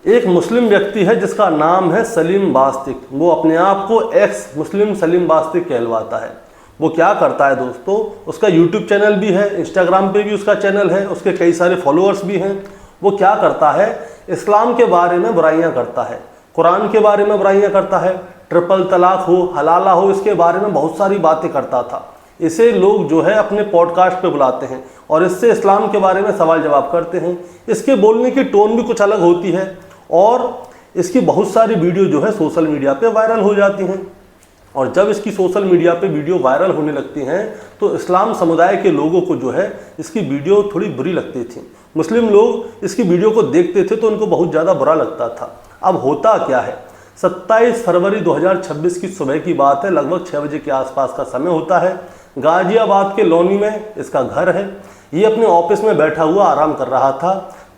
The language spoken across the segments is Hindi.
एक मुस्लिम व्यक्ति है जिसका नाम है सलीम बास्तिक। वो अपने आप को एक्स मुस्लिम सलीम बास्तिक कहलवाता है। वो क्या करता है दोस्तों, उसका यूट्यूब चैनल भी है, इंस्टाग्राम पे भी उसका चैनल है, उसके कई सारे फॉलोअर्स भी हैं। वो क्या करता है, इस्लाम के बारे में बुराइयां करता है, कुरान के बारे में बुराइयां करता है, ट्रिपल तलाक हो, हलाला हो, इसके बारे में बहुत सारी बातें करता था। इसे लोग जो है अपने पॉडकास्ट पे बुलाते हैं और इससे इस्लाम के बारे में सवाल जवाब करते हैं। इसके बोलने की टोन भी कुछ अलग होती है और इसकी बहुत सारी वीडियो जो है सोशल मीडिया पे वायरल हो जाती हैं। और जब इसकी सोशल मीडिया पे वीडियो वायरल होने लगती हैं तो इस्लाम समुदाय के लोगों को जो है इसकी वीडियो थोड़ी बुरी लगती थी। मुस्लिम लोग इसकी वीडियो को देखते थे तो उनको बहुत ज़्यादा बुरा लगता था। अब होता क्या है, 27 फरवरी 2026 की सुबह की बात है, लगभग 6 बजे के आसपास का समय होता है। गाजियाबाद के लोनी में इसका घर है। ये अपने ऑफिस में बैठा हुआ आराम कर रहा था,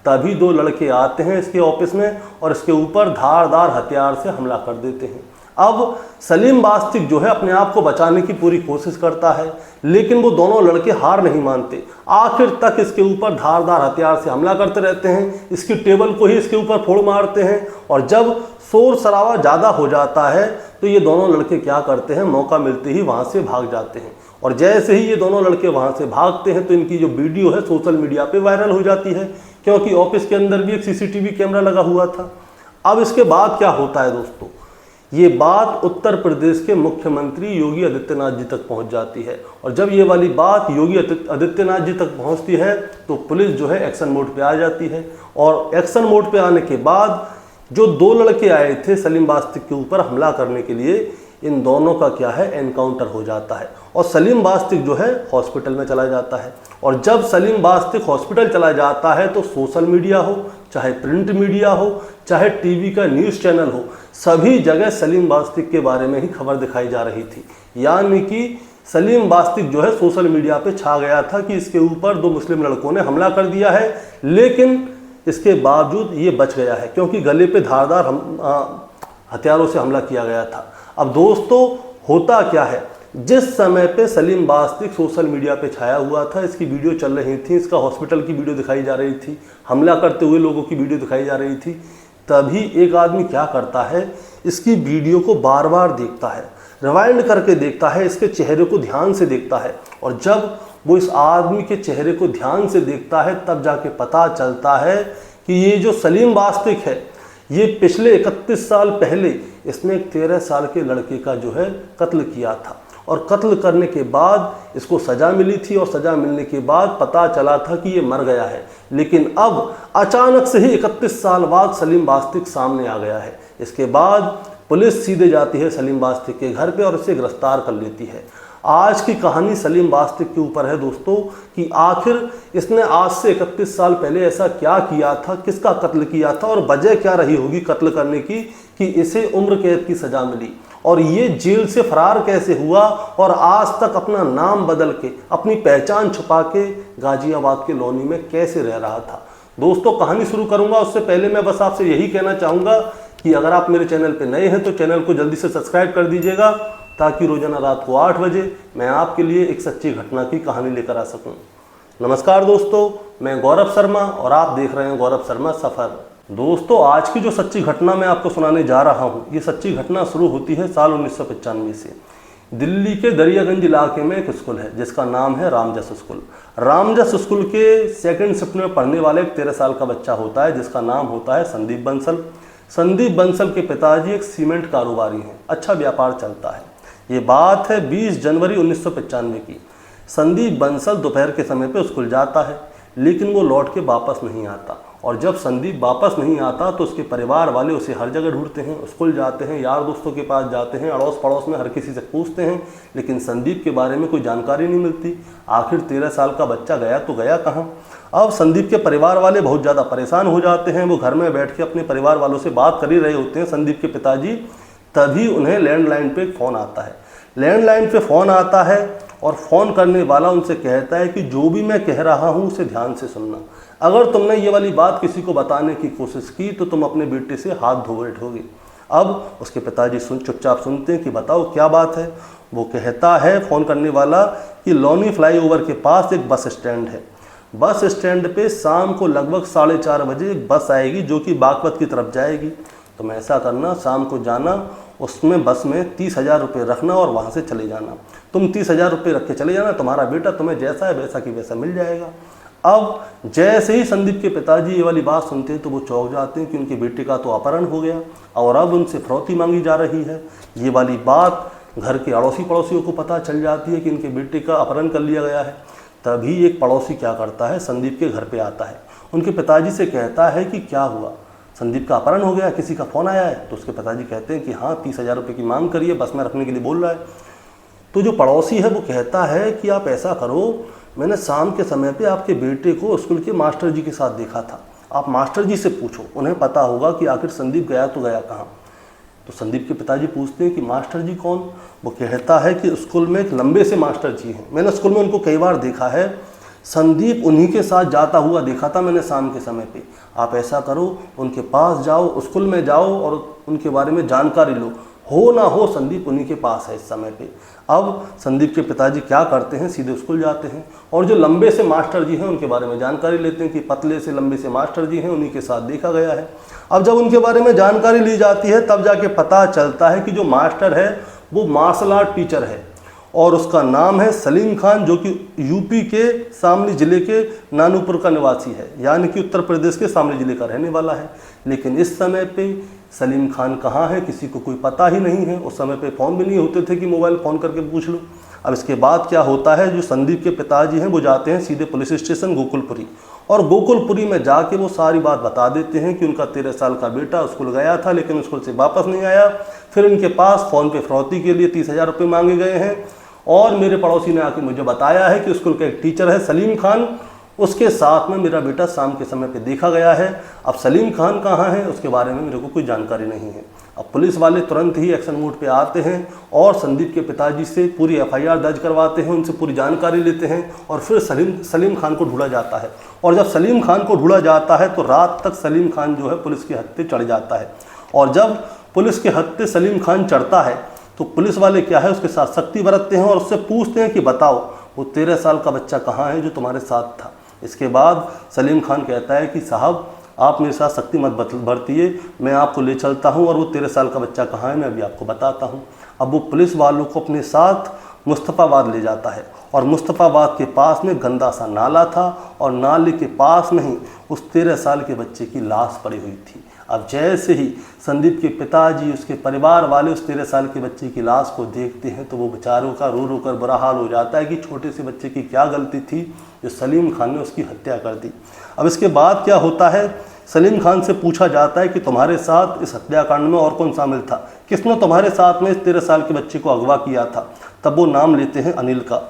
तभी दो लड़के आते हैं इसके ऑफिस में और इसके ऊपर धारदार हथियार से हमला कर देते हैं। अब सलीम बास्तिक जो है अपने आप को बचाने की पूरी कोशिश करता है, लेकिन वो दोनों लड़के हार नहीं मानते। आखिर तक इसके ऊपर धारदार हथियार से हमला करते रहते हैं, इसकी टेबल को ही इसके ऊपर फोड़ मारते हैं। और जब शोर शराबा ज़्यादा हो जाता है तो ये दोनों लड़के क्या करते हैं, मौका मिलते ही वहाँ से भाग जाते हैं। और जैसे ही ये दोनों लड़के वहाँ से भागते हैं तो इनकी जो वीडियो है सोशल मीडिया पे वायरल हो जाती है, क्योंकि ऑफिस के अंदर भी एक सीसीटीवी कैमरा लगा हुआ था। अब इसके बाद क्या होता है दोस्तों, ये बात उत्तर प्रदेश के मुख्यमंत्री योगी आदित्यनाथ जी तक पहुंच जाती है। और जब ये वाली बात योगी आदित्यनाथ जी तक पहुंचती है तो पुलिस जो है एक्शन मोड पे आ जाती है। और एक्शन मोड पे आने के बाद जो दो लड़के आए थे सलीम बास्तिक के ऊपर हमला करने के लिए, इन दोनों का क्या है, एनकाउंटर हो जाता है और सलीम बास्तिक जो है हॉस्पिटल में चला जाता है। और जब सलीम बास्तिक हॉस्पिटल चला जाता है तो सोशल मीडिया हो, चाहे प्रिंट मीडिया हो, चाहे टीवी का न्यूज़ चैनल हो, सभी जगह सलीम बास्तिक के बारे में ही खबर दिखाई जा रही थी। यानी कि सलीम बास्तिक जो है सोशल मीडिया पे छा गया था कि इसके ऊपर दो मुस्लिम लड़कों ने हमला कर दिया है, लेकिन इसके बावजूद ये बच गया है क्योंकि गले पे धारदार हथियारों से हमला किया गया था। अब दोस्तों होता क्या है, जिस समय पे सलीम बास्तिक सोशल मीडिया पे छाया हुआ था, इसकी वीडियो चल रही थी, इसका हॉस्पिटल की वीडियो दिखाई जा रही थी, हमला करते हुए लोगों की वीडियो दिखाई जा रही थी, तभी एक आदमी क्या करता है, इसकी वीडियो को बार बार देखता है, रिवाइंड करके देखता है, इसके चेहरे को ध्यान से देखता है। और जब वो इस आदमी के चेहरे को ध्यान से देखता है तब जाके पता चलता है कि ये जो सलीम बास्तिक है, ये पिछले 31 साल पहले इसने एक 13 साल के लड़के का जो है कत्ल किया था। और कत्ल करने के बाद इसको सज़ा मिली थी और सज़ा मिलने के बाद पता चला था कि ये मर गया है। लेकिन अब अचानक से ही 31 साल बाद सलीम बास्तिक सामने आ गया है। इसके बाद पुलिस सीधे जाती है सलीम बास्तिक के घर पे और इसे गिरफ्तार कर लेती है। आज की कहानी सलीम बास्तिक के ऊपर है दोस्तों कि आखिर इसने आज से 31 साल पहले ऐसा क्या किया था, किसका कत्ल किया था और वजह क्या रही होगी कत्ल करने की कि इसे उम्र कैद की सज़ा मिली। और ये जेल से फरार कैसे हुआ और आज तक अपना नाम बदल के, अपनी पहचान छुपा के गाजियाबाद के लोनी में कैसे रह रहा था। दोस्तों कहानी शुरू करूंगा उससे पहले मैं बस आपसे यही कहना चाहूँगा कि अगर आप मेरे चैनल पे नए हैं तो चैनल को जल्दी से सब्सक्राइब कर दीजिएगा ताकि रोजाना रात को 8 बजे मैं आपके लिए एक सच्ची घटना की कहानी लेकर आ सकूं। नमस्कार दोस्तों, मैं गौरव शर्मा और आप देख रहे हैं गौरव शर्मा सफ़र। दोस्तों आज की जो सच्ची घटना मैं आपको सुनाने जा रहा हूं, ये सच्ची घटना शुरू होती है साल 1995 से। दिल्ली के दरियागंज इलाके में एक स्कूल है जिसका नाम है रामजस स्कूल। रामजस स्कूल के सेकेंड शिफ्ट में पढ़ने वाले एक 13 साल का बच्चा होता है जिसका नाम होता है संदीप बंसल। संदीप बंसल के पिताजी एक सीमेंट कारोबारी हैं, अच्छा व्यापार चलता है। ये बात है 20 जनवरी 1995 की। संदीप बंसल दोपहर के समय पे स्कूल जाता है, लेकिन वो लौट के वापस नहीं आता। और जब संदीप वापस नहीं आता तो उसके परिवार वाले उसे हर जगह ढूंढते हैं, स्कूल जाते हैं, यार दोस्तों के पास जाते हैं, अड़ोस पड़ोस में हर किसी से पूछते हैं, लेकिन संदीप के बारे में कोई जानकारी नहीं मिलती। आखिर 13 साल का बच्चा गया तो गया कहाँ। अब संदीप के परिवार वाले बहुत ज़्यादा परेशान हो जाते हैं। वो घर में बैठ के अपने परिवार वालों से बात कर ही रहे होते हैं संदीप के पिताजी, तभी उन्हें लैंडलाइन पे फ़ोन आता है। लैंडलाइन पे फ़ोन आता है और फ़ोन करने वाला उनसे कहता है कि जो भी मैं कह रहा हूँ उसे ध्यान से सुनना। अगर तुमने ये वाली बात किसी को बताने की कोशिश की तो तुम अपने बेटे से हाथ धो बैठोगे। अब उसके पिताजी चुपचाप सुनते हैं कि बताओ क्या बात है। वो कहता है फ़ोन करने वाला कि लोनी फ्लाईओवर के पास एक बस स्टैंड है, बस स्टैंड पे शाम को लगभग 4:30 बजे बस आएगी जो कि बागपत की तरफ जाएगी। तुम ऐसा करना, शाम को जाना, उसमें बस में 30,000 रुपये रखना और वहाँ से चले जाना। तुम 30,000 रुपये रख के चले जाना, तुम्हारा बेटा तुम्हें जैसा है वैसा कि वैसा मिल जाएगा। अब जैसे ही संदीप के पिताजी ये वाली बात सुनते हैं तो वो चौंक जाते हैं कि उनके बेटे का तो अपहरण हो गया और अब उनसे फिरौती मांगी जा रही है। ये वाली बात घर के अड़ोसी पड़ोसियों को पता चल जाती है कि इनके बेटे का अपहरण कर लिया गया है। तभी एक पड़ोसी क्या करता है, संदीप के घर पे आता है, उनके पिताजी से कहता है कि क्या हुआ, संदीप का अपहरण हो गया, किसी का फ़ोन आया है? तो उसके पिताजी कहते हैं कि हाँ, 30,000 रुपये की मांग करिए, बस में रखने के लिए बोल रहा है। तो जो पड़ोसी है वो कहता है कि आप ऐसा करो, मैंने शाम के समय पे आपके बेटे को स्कूल के मास्टर जी के साथ देखा था, आप मास्टर जी से पूछो, उन्हें पता होगा कि आखिर संदीप गया तो गया कहाँ। तो संदीप के पिताजी पूछते हैं कि मास्टर जी कौन? वो कहता है कि स्कूल में एक लंबे से मास्टर जी हैं, मैंने स्कूल में उनको कई बार देखा है, संदीप उन्हीं के साथ जाता हुआ देखा था मैंने शाम के समय पे। आप ऐसा करो, उनके पास जाओ, स्कूल में जाओ और उनके बारे में जानकारी लो, हो ना हो संदीप उन्हीं के पास है इस समय पे। अब संदीप के पिताजी क्या करते हैं, सीधे स्कूल जाते हैं और जो लंबे से मास्टर जी हैं उनके बारे में जानकारी लेते हैं कि पतले से लंबे से मास्टर जी हैं, उन्हीं के साथ देखा गया है। अब जब उनके बारे में जानकारी ली जाती है तब जाके पता चलता है कि जो मास्टर है वो मार्शल आर्ट टीचर है और उसका नाम है सलीम खान, जो कि यूपी के शामली ज़िले के नानूपुर का निवासी है, यानी कि उत्तर प्रदेश के शामली ज़िले का रहने वाला है। लेकिन इस समय पे सलीम खान कहाँ है किसी को कोई पता ही नहीं है। उस समय पे फ़ोन भी नहीं होते थे कि मोबाइल फ़ोन करके पूछ लो। अब इसके बाद क्या होता है, जो संदीप के पिताजी हैं वो जाते हैं सीधे पुलिस स्टेशन गोकुलपुरी और गोकुलपुरी में जाके वो सारी बात बता देते हैं कि उनका 13 साल का बेटा स्कूल गया था लेकिन स्कूल से वापस नहीं आया। फिर इनके पास फ़ोन पे फिरौती के लिए 30,000 रुपये मांगे गए हैं और मेरे पड़ोसी ने आके मुझे बताया है कि स्कूल का एक टीचर है सलीम खान, उसके साथ में मेरा बेटा शाम के समय पे देखा गया है। अब सलीम खान कहाँ है उसके बारे में मेरे को कोई जानकारी नहीं है। अब पुलिस वाले तुरंत ही एक्शन मोड पे आते हैं और संदीप के पिताजी से पूरी FIR दर्ज करवाते हैं, उनसे पूरी जानकारी लेते हैं और फिर सलीम खान को ढूंढा जाता है। और जब सलीम खान को ढूंढा जाता है तो रात तक सलीम खान जो है पुलिस के हत्थे चढ़ जाता है और जब पुलिस के हत्थे सलीम खान चढ़ता है तो पुलिस वाले क्या है उसके साथ सख्ती बरतते हैं और उससे पूछते हैं कि बताओ वो 13 साल का बच्चा कहाँ है जो तुम्हारे साथ था। इसके बाद सलीम खान कहता है कि साहब आप मेरे साथ सख्ती मत बरतिए, मैं आपको ले चलता हूं और वो 13 साल का बच्चा कहाँ है मैं अभी आपको बताता हूं। अब वो पुलिस वालों को अपने साथ मुस्तफ़ाबाद ले जाता है और मुस्तफ़ाबाद के पास में गंदा सा नाला था और नाले के पास में ही उस 13 साल के बच्चे की लाश पड़ी हुई थी। अब जैसे ही संदीप के पिताजी उसके परिवार वाले उस 13 साल के बच्चे की लाश को देखते हैं तो वो बेचारों का रो रो कर बुरा हाल हो जाता है कि छोटे से बच्चे की क्या गलती थी जो सलीम खान ने उसकी हत्या कर दी। अब इसके बाद क्या होता है, सलीम खान से पूछा जाता है कि तुम्हारे साथ इस हत्याकांड में और कौन शामिल था, किसने तुम्हारे साथ में इस 13 साल के बच्चे को अगवा किया था। तब वो नाम लेते हैं अनिल का।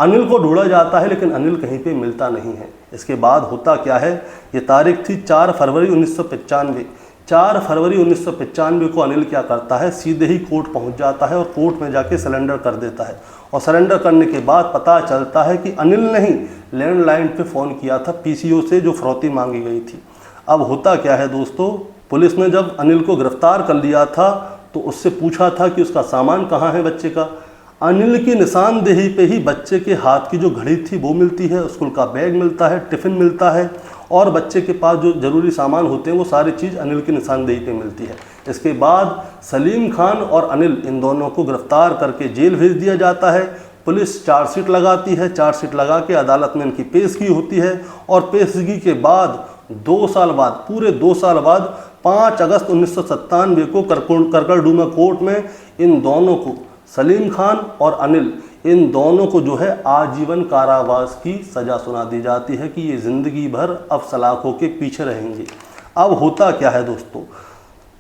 अनिल को ढूंढा जाता है लेकिन अनिल कहीं पे मिलता नहीं है। इसके बाद होता क्या है, ये तारीख थी 4 फरवरी 1995। 4 फरवरी 1995 को अनिल क्या करता है, सीधे ही कोर्ट पहुंच जाता है और कोर्ट में जाके सरेंडर कर देता है। और सरेंडर करने के बाद पता चलता है कि अनिल ने ही लैंडलाइन पे फ़ोन किया था PCO से जो फिरौती मांगी गई थी। अब होता क्या है दोस्तों, पुलिस ने जब अनिल को गिरफ्तार कर लिया था तो उससे पूछा था कि उसका सामान कहाँ है बच्चे का। अनिल की निशानदेही पे ही बच्चे के हाथ की जो घड़ी थी वो मिलती है, स्कूल का बैग मिलता है, टिफ़िन मिलता है और बच्चे के पास जो ज़रूरी सामान होते हैं वो सारी चीज़ अनिल की निशानदेही पे मिलती है। इसके बाद सलीम खान और अनिल इन दोनों को गिरफ्तार करके जेल भेज दिया जाता है। पुलिस चार्जशीट लगाती है, चार्जशीट लगा के अदालत में इनकी पेशगी होती है और पेशगी के बाद 2 साल बाद, पूरे 2 साल बाद 5 अगस्त 1997 को करकरडूमा कोर्ट में इन दोनों को, सलीम खान और अनिल, इन दोनों को जो है आजीवन कारावास की सज़ा सुना दी जाती है कि ये ज़िंदगी भर अब सलाखों के पीछे रहेंगे। अब होता क्या है दोस्तों,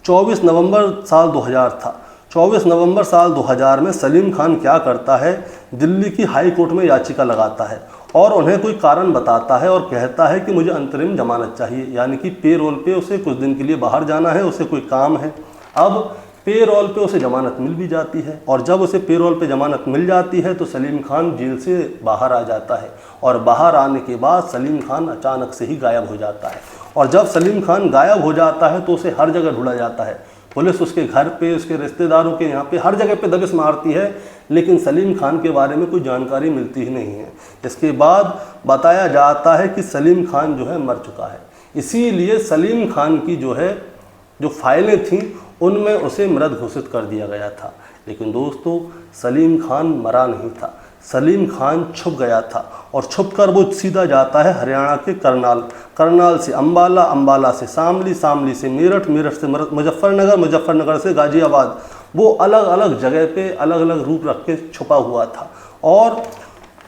24 नवंबर साल 2000 था। 24 नवंबर साल 2000 में सलीम खान क्या करता है, दिल्ली की हाई कोर्ट में याचिका लगाता है और उन्हें कोई कारण बताता है और कहता है कि मुझे अंतरिम जमानत चाहिए, यानी कि पे रोल पे उसे कुछ दिन के लिए बाहर जाना है, उसे कोई काम है। अब पे रोल पे उसे ज़मानत मिल भी जाती है और जब उसे पे रोल पे ज़मानत मिल जाती है तो सलीम खान जेल से बाहर आ जाता है और बाहर आने के बाद सलीम खान अचानक से ही गायब हो जाता है। और जब सलीम खान गायब हो जाता है तो उसे हर जगह ढूंढा जाता है, पुलिस उसके घर पे, उसके रिश्तेदारों के यहाँ पे, हर जगह पे दबिश मारती है, लेकिन सलीम खान के बारे में कोई जानकारी मिलती ही नहीं है। इसके बाद बताया जाता है कि सलीम खान जो है मर चुका है, इसीलिए सलीम खान की जो फाइलें थीं उनमें उसे मृत घोषित कर दिया गया था। लेकिन दोस्तों, सलीम खान मरा नहीं था, सलीम खान छुप गया था, और छुपकर वो सीधा जाता है हरियाणा के करनाल से अंबाला, अंबाला से शामली, शामली से मेरठ, मेरठ से मुजफ्फरनगर, मुजफ्फरनगर से गाजियाबाद। वो अलग अलग जगह पे अलग अलग रूप रख के छुपा हुआ था। और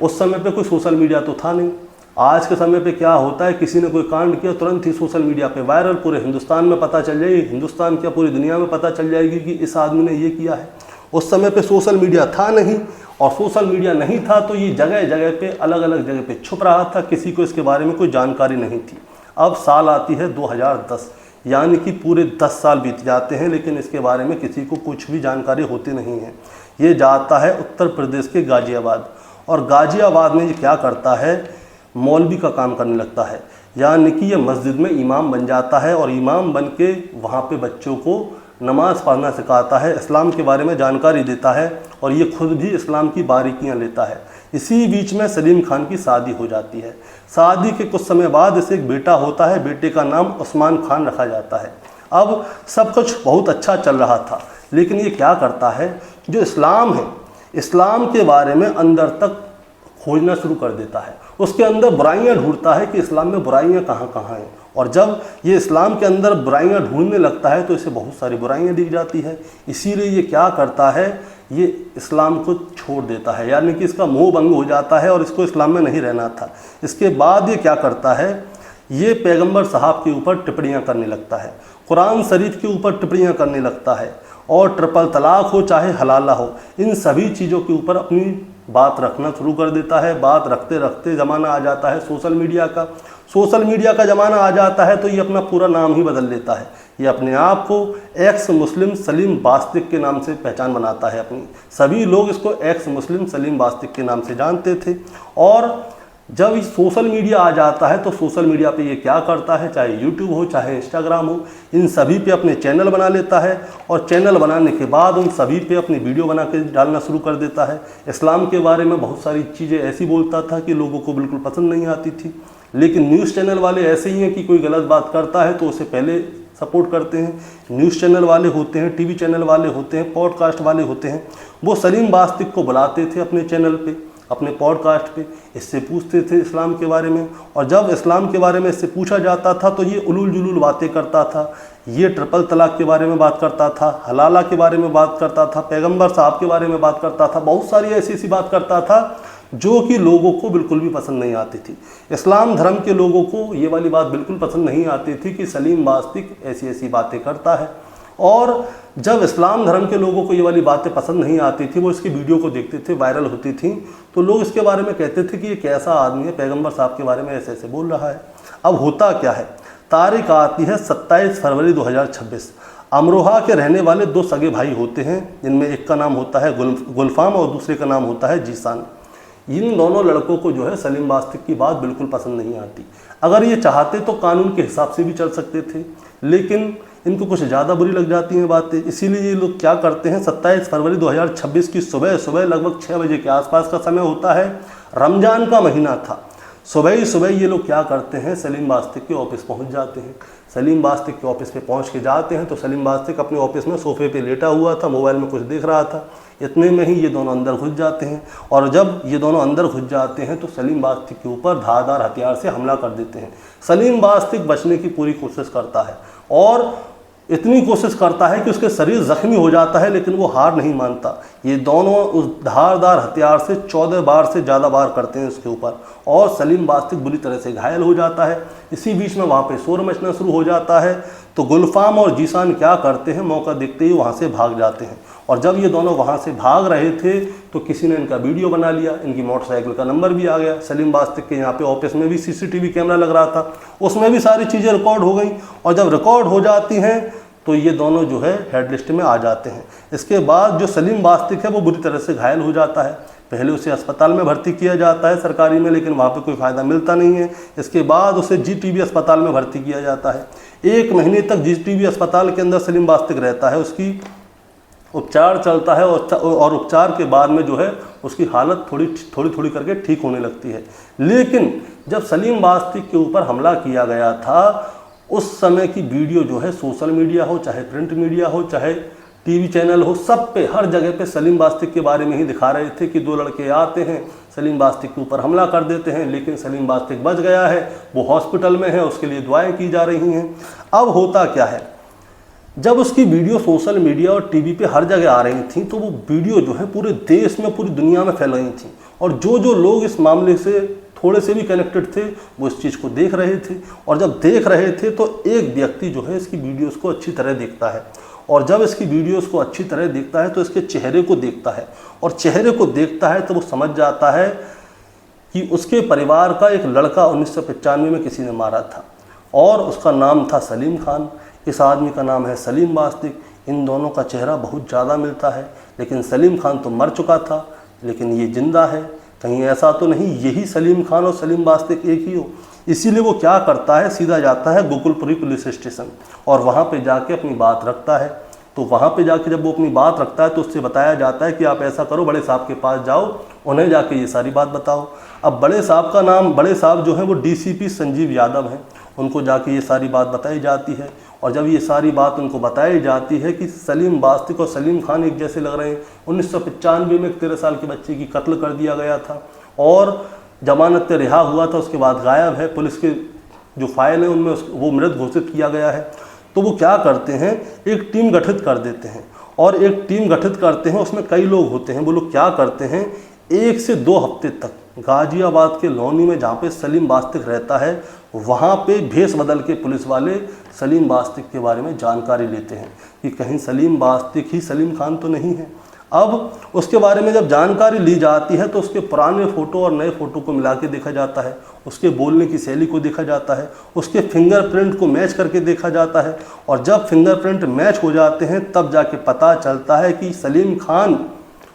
उस समय पे कोई सोशल मीडिया तो था नहीं। आज के समय पे क्या होता है, किसी ने कोई कांड किया तुरंत ही सोशल मीडिया पे वायरल, पूरे हिंदुस्तान में पता चल जाएगी, हिंदुस्तान क्या पूरी दुनिया में पता चल जाएगी कि इस आदमी ने ये किया है। उस समय पे सोशल मीडिया था नहीं, और सोशल मीडिया नहीं था तो ये जगह जगह पे अलग अलग जगह पे छुप रहा था, किसी को इसके बारे में कोई जानकारी नहीं थी। अब साल आती है 2010, यानी कि पूरे 10 साल बीत जाते हैं, लेकिन इसके बारे में किसी को कुछ भी जानकारी होती नहीं है। ये जाता है उत्तर प्रदेश के गाजियाबाद, और गाजियाबाद में ये क्या करता है, मौलवी का काम करने लगता है, यानी कि ये मस्जिद में इमाम बन जाता है, और इमाम बन के वहाँ पे बच्चों को नमाज़ पढ़ना सिखाता है, इस्लाम के बारे में जानकारी देता है, और ये खुद भी इस्लाम की बारीकियाँ लेता है। इसी बीच में सलीम खान की शादी हो जाती है। शादी के कुछ समय बाद इसे एक बेटा होता है, बेटे का नाम उस्मान खान रखा जाता है। अब सब कुछ बहुत अच्छा चल रहा था, लेकिन ये क्या करता है, जो इस्लाम है, इस्लाम के बारे में अंदर तक खोजना शुरू कर देता है, उसके अंदर बुराइयां ढूंढता है कि इस्लाम में बुराइयां कहाँ कहाँ हैं। और जब ये इस्लाम के अंदर बुराइयां ढूंढने लगता है तो इसे बहुत सारी बुराइयां दिख जाती है। इसीलिए ये क्या करता है, ये इस्लाम को छोड़ देता है, यानी कि इसका मोह भंग हो जाता है और इसको इस्लाम में नहीं रहना था। इसके बाद ये क्या करता है, ये पैगंबर साहब के ऊपर टिप्पणियाँ करने लगता है, कुरान शरीफ के ऊपर टिप्पणियाँ करने लगता है, और ट्रिपल तलाक हो चाहे हलाला हो, इन सभी चीज़ों के ऊपर अपनी बात रखना शुरू कर देता है। बात रखते रखते ज़माना आ जाता है सोशल मीडिया का। सोशल मीडिया का ज़माना आ जाता है तो ये अपना पूरा नाम ही बदल लेता है। ये अपने आप को एक्स मुस्लिम सलीम बास्तिक के नाम से पहचान बनाता है अपनी। सभी लोग इसको एक्स मुस्लिम सलीम बास्तिक के नाम से जानते थे। और जब इस सोशल मीडिया आ जाता है तो सोशल मीडिया पे ये क्या करता है, चाहे यूट्यूब हो चाहे इंस्टाग्राम हो, इन सभी पे अपने चैनल बना लेता है, और चैनल बनाने के बाद उन सभी पे अपनी वीडियो बना के डालना शुरू कर देता है। इस्लाम के बारे में बहुत सारी चीज़ें ऐसी बोलता था कि लोगों को बिल्कुल पसंद नहीं आती थी, लेकिन न्यूज़ चैनल वाले ऐसे ही हैं कि कोई गलत बात करता है तो उसे पहले सपोर्ट करते हैं। न्यूज़ चैनल वाले होते हैं, टीवी चैनल वाले होते हैं, पॉडकास्ट वाले होते हैं, वो सलीम बास्तिक को बुलाते थे अपने चैनल पे, अपने पॉडकास्ट पे, इससे पूछते थे इस्लाम के बारे में। और जब इस्लाम के बारे में इससे पूछा जाता था तो ये उलूल जुलूल बातें करता था। ये ट्रिपल तलाक के बारे में बात करता था, हलाला के बारे में बात करता था, पैगंबर साहब के बारे में बात करता था, बहुत सारी ऐसी ऐसी बात करता था जो कि लोगों को बिल्कुल भी पसंद नहीं आती थी। इस्लाम धर्म के लोगों को ये वाली बात बिल्कुल पसंद नहीं आती थी कि सलीम बास्तिक ऐसी ऐसी बातें करता है। और जब इस्लाम धर्म के लोगों को ये वाली बातें पसंद नहीं आती थी, वो इसकी वीडियो को देखते थे, वायरल होती थी, तो लोग इसके बारे में कहते थे कि ये कैसा आदमी है, पैगंबर साहब के बारे में ऐसे ऐसे बोल रहा है। अब होता क्या है, तारीख आती है 27 फरवरी 2026। अमरोहा के रहने वाले दो सगे भाई होते हैं, जिनमें एक का नाम होता है गुलफाम और दूसरे का नाम होता है जीसान। इन दोनों लड़कों को जो है सलीम बास्तिक की बात बिल्कुल पसंद नहीं आती। अगर ये चाहते तो कानून के हिसाब से भी चल सकते थे, लेकिन इनको कुछ ज़्यादा बुरी लग जाती हैं बातें। इसीलिए ये लोग क्या करते हैं, 27 फरवरी 2026 की सुबह लगभग 6 बजे के आसपास का समय होता है, रमज़ान का महीना था। सुबह ही सुबह ये लोग क्या करते हैं, सलीम बास्तिक के ऑफिस पहुंच जाते हैं। सलीम बास्तिक के ऑफिस पे पहुंच के जाते हैं तो सलीम बास्तिक अपने ऑफिस में सोफे पे लेटा हुआ था, मोबाइल में कुछ देख रहा था। इतने में ही ये दोनों अंदर घुस जाते हैं, और जब ये दोनों अंदर घुस जाते हैं तो सलीम बास्तिक के ऊपर धारदार हथियार से हमला कर देते हैं। सलीम बास्तिक बचने की पूरी कोशिश करता है, और इतनी कोशिश करता है कि उसके शरीर जख्मी हो जाता है, लेकिन वो हार नहीं मानता। ये दोनों उस धारदार हथियार से 14 बार से ज़्यादा बार करते हैं उसके ऊपर, और सलीम बास्तिक बुरी तरह से घायल हो जाता है। इसी बीच में वहाँ पे शोर मचना शुरू हो जाता है, तो गुलफाम और जीसान क्या करते हैं, मौका देखते ही वहाँ से भाग जाते हैं। और जब ये दोनों वहाँ से भाग रहे थे तो किसी ने इनका वीडियो बना लिया, इनकी मोटरसाइकिल का नंबर भी आ गया। सलीम बास्तिक के यहाँ पे ऑफिस में भी CCTV कैमरा लग रहा था, उसमें भी सारी चीज़ें रिकॉर्ड हो गई। और जब रिकॉर्ड हो जाती हैं तो ये दोनों जो है हेड लिस्ट में आ जाते हैं। इसके बाद जो सलीम बास्तिक है वो बुरी तरह से घायल हो जाता है। पहले उसे अस्पताल में भर्ती किया जाता है सरकारी में, लेकिन वहाँ पे कोई फ़ायदा मिलता नहीं है। इसके बाद उसे GTB अस्पताल में भर्ती किया जाता है। 1 महीने तक जीटीबी अस्पताल के अंदर सलीम बास्तिक रहता है, उसकी उपचार चलता है और उपचार के बाद में जो है उसकी हालत थोड़ी करके ठीक होने लगती है। लेकिन जब सलीम बास्तिक के ऊपर हमला किया गया था, उस समय की वीडियो जो है सोशल मीडिया हो, चाहे प्रिंट मीडिया हो, चाहे टीवी चैनल हो, सब पे हर जगह पे सलीम बास्तिक के बारे में ही दिखा रहे थे कि 2 लड़के आते हैं, सलीम बास्तिक के ऊपर हमला कर देते हैं, लेकिन सलीम बास्तिक बच गया है, वो हॉस्पिटल में है, उसके लिए दुआएं की जा रही हैं। अब होता क्या है, जब उसकी वीडियो सोशल मीडिया और टीवी पे हर जगह आ रही थी, तो वो वीडियो जो है पूरे देश में, पूरी दुनिया में फैल रही थी, और जो लोग इस मामले से थोड़े से भी कनेक्टेड थे वो इस चीज़ को देख रहे थे। और जब देख रहे थे तो एक व्यक्ति जो है इसकी वीडियोस को अच्छी तरह देखता है, और जब इसकी वीडियोस को अच्छी तरह देखता है तो इसके चेहरे को देखता है, और चेहरे को देखता है तो वो समझ जाता है कि उसके परिवार का एक लड़का 1995 में किसी ने मारा था, और उसका नाम था सलीम खान। इस आदमी का नाम है सलीम बास्तिक। इन दोनों का चेहरा बहुत ज़्यादा मिलता है, लेकिन सलीम खान तो मर चुका था, लेकिन ये जिंदा है। कहीं ऐसा तो नहीं यही सलीम खान और सलीम बास्तिक एक ही हो। इसीलिए वो क्या करता है, सीधा जाता है गोकुलपुरी पुलिस स्टेशन और वहाँ पे जाके अपनी बात रखता है। तो वहाँ पे जाके जब वो अपनी बात रखता है तो उससे बताया जाता है कि आप ऐसा करो, बड़े साहब के पास जाओ, उन्हें जाके ये सारी बात बताओ। अब बड़े साहब जो हैं वो डीसीपी संजीव यादव हैं, उनको जाके ये सारी बात बताई जाती है। और जब ये सारी बात उनको बताई जाती है कि सलीम बास्तिक और सलीम खान एक जैसे लग रहे हैं, 1995 में 13 साल के बच्चे की कत्ल कर दिया गया था और जमानत पे रिहा हुआ था, उसके बाद गायब है, पुलिस के जो फाइल है उनमें वो मृत घोषित किया गया है। तो वो क्या करते हैं, एक टीम गठित कर देते हैं, और एक टीम गठित करते हैं, उसमें कई लोग होते हैं। वो लोग क्या करते हैं, 1 से 2 हफ्ते तक गाजियाबाद के लोनी में जहाँ पे सलीम बास्तिक रहता है, वहाँ पे भेष बदल के पुलिस वाले सलीम बास्तिक के बारे में जानकारी लेते हैं कि कहीं सलीम बास्तिक ही सलीम खान तो नहीं है। अब उसके बारे में जब जानकारी ली जाती है तो उसके पुराने फ़ोटो और नए फ़ोटो को मिला के देखा जाता है, उसके बोलने की शैली को देखा जाता है, उसके फिंगरप्रिंट को मैच करके देखा जाता है। और जब फिंगरप्रिंट मैच हो जाते हैं तब जाके पता चलता है कि सलीम खान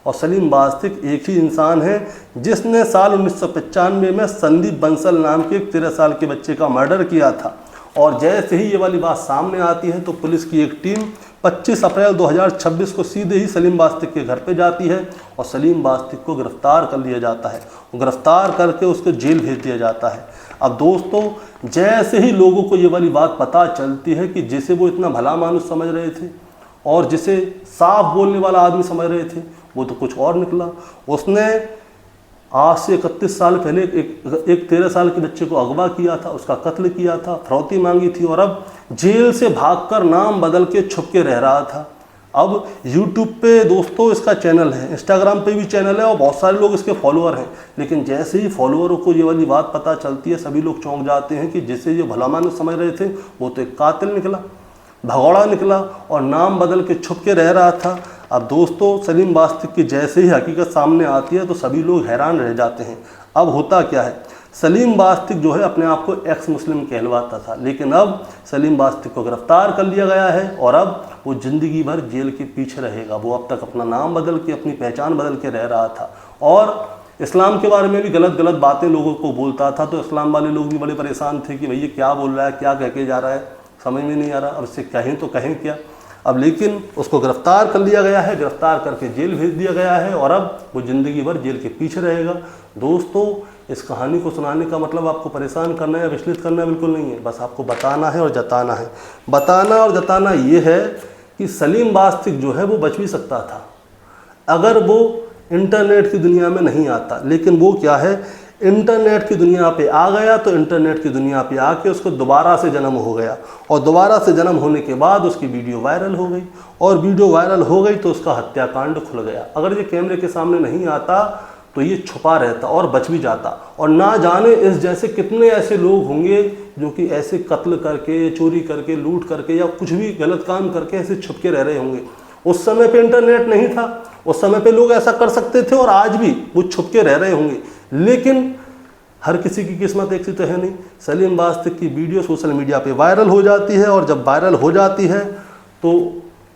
और सलीम बास्तिक एक ही इंसान है, जिसने साल 1995 में संदीप बंसल नाम के एक 13 साल के बच्चे का मर्डर किया था। और जैसे ही ये वाली बात सामने आती है तो पुलिस की एक टीम 25 अप्रैल 2026 को सीधे ही सलीम बास्तिक के घर पे जाती है और सलीम बास्तिक को गिरफ्तार कर लिया जाता है। गिरफ्तार करके उसको जेल भेज दिया जाता है। अब दोस्तों, जैसे ही लोगों को ये वाली बात पता चलती है कि जिसे वो इतना भला मानुस समझ रहे थे और जिसे साफ बोलने वाला आदमी समझ रहे थे, वो तो कुछ और निकला। उसने आज से 31 साल पहले एक 13 साल के बच्चे को अगवा किया था, उसका कत्ल किया था, फिरौती मांगी थी, और अब जेल से भागकर नाम बदल के छुप के रह रहा था। अब यूट्यूब पे दोस्तों इसका चैनल है, इंस्टाग्राम पे भी चैनल है और बहुत सारे लोग इसके फॉलोअर हैं। लेकिन जैसे ही फॉलोअरों को ये वाली बात पता चलती है, सभी लोग चौंक जाते हैं कि जिसे ये भला मानुस समझ रहे थे वो तो एक कातिल निकला, भगौड़ा निकला और नाम बदल के छुप के रह रहा था। अब दोस्तों, सलीम बास्तिक की जैसे ही हकीकत सामने आती है तो सभी लोग हैरान रह जाते हैं। अब होता क्या है, सलीम बास्तिक जो है अपने आप को एक्स मुस्लिम कहलवाता था, लेकिन अब सलीम बास्तिक को गिरफ्तार कर लिया गया है और अब वो ज़िंदगी भर जेल के पीछे रहेगा। वो अब तक अपना नाम बदल के, अपनी पहचान बदल के रह रहा था और इस्लाम के बारे में भी गलत बातें लोगों को बोलता था। तो इस्लाम वाले लोग भी बड़े परेशान थे कि भैया क्या बोल रहा है, क्या कह के जा रहा है, समझ में नहीं आ रहा, अब इससे कहें तो कहें क्या। अब लेकिन उसको गिरफ्तार कर लिया गया है, गिरफ्तार करके जेल भेज दिया गया है और अब वो ज़िंदगी भर जेल के पीछे रहेगा। दोस्तों, इस कहानी को सुनाने का मतलब आपको परेशान करना या विचलित करना बिल्कुल नहीं है, बस आपको बताना है और जताना है। बताना और जताना ये है कि सलीम बास्तिक जो है वो बच भी सकता था अगर वो इंटरनेट की दुनिया में नहीं आता। लेकिन वो क्या है, इंटरनेट की दुनिया पे आ गया तो इंटरनेट की दुनिया पे आके उसको दोबारा से जन्म हो गया और दोबारा से जन्म होने के बाद उसकी वीडियो वायरल हो गई और वीडियो वायरल हो गई तो उसका हत्याकांड खुल गया। अगर ये कैमरे के सामने नहीं आता तो ये छुपा रहता और बच भी जाता, और ना जाने इस जैसे कितने ऐसे लोग होंगे जो कि ऐसे कत्ल करके, चोरी करके, लूट करके या कुछ भी गलत काम करके ऐसे छुप के रह रहे होंगे। उस समय पे इंटरनेट नहीं था, उस समय पे लोग ऐसा कर सकते थे और आज भी वो छुप के रह रहे होंगे। लेकिन हर किसी की किस्मत एक सी तो है नहीं। सलीम बास्तिक की वीडियो सोशल मीडिया पे वायरल हो जाती है और जब वायरल हो जाती है तो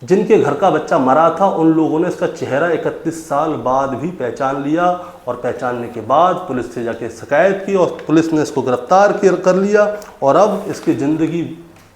जिनके घर का बच्चा मरा था उन लोगों ने इसका चेहरा 31 साल बाद भी पहचान लिया और पहचानने के बाद पुलिस से जाके शिकायत की और पुलिस ने इसको गिरफ्तार कर लिया और अब इसकी ज़िंदगी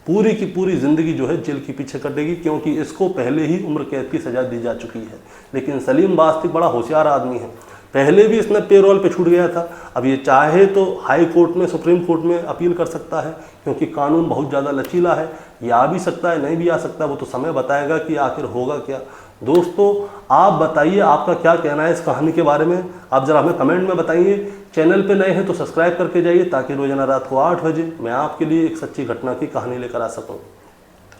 पूरी की पूरी ज़िंदगी जो है जेल के पीछे कटेगी, क्योंकि इसको पहले ही उम्र कैद की सज़ा दी जा चुकी है। लेकिन सलीम बास्तिक बड़ा होशियार आदमी है, पहले भी इसने पेरोल पे छूट गया था। अब ये चाहे तो हाई कोर्ट में, सुप्रीम कोर्ट में अपील कर सकता है, क्योंकि कानून बहुत ज़्यादा लचीला है। ये आ भी सकता है, नहीं भी आ सकता, वो तो समय बताएगा कि आखिर होगा क्या। दोस्तों आप बताइए आपका क्या कहना है इस कहानी के बारे में, आप ज़रा हमें कमेंट में बताइए। चैनल पे नए हैं तो सब्सक्राइब करके जाइए, ताकि रोजाना रात को 8 बजे मैं आपके लिए एक सच्ची घटना की कहानी लेकर आ सकूं।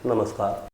नमस्कार।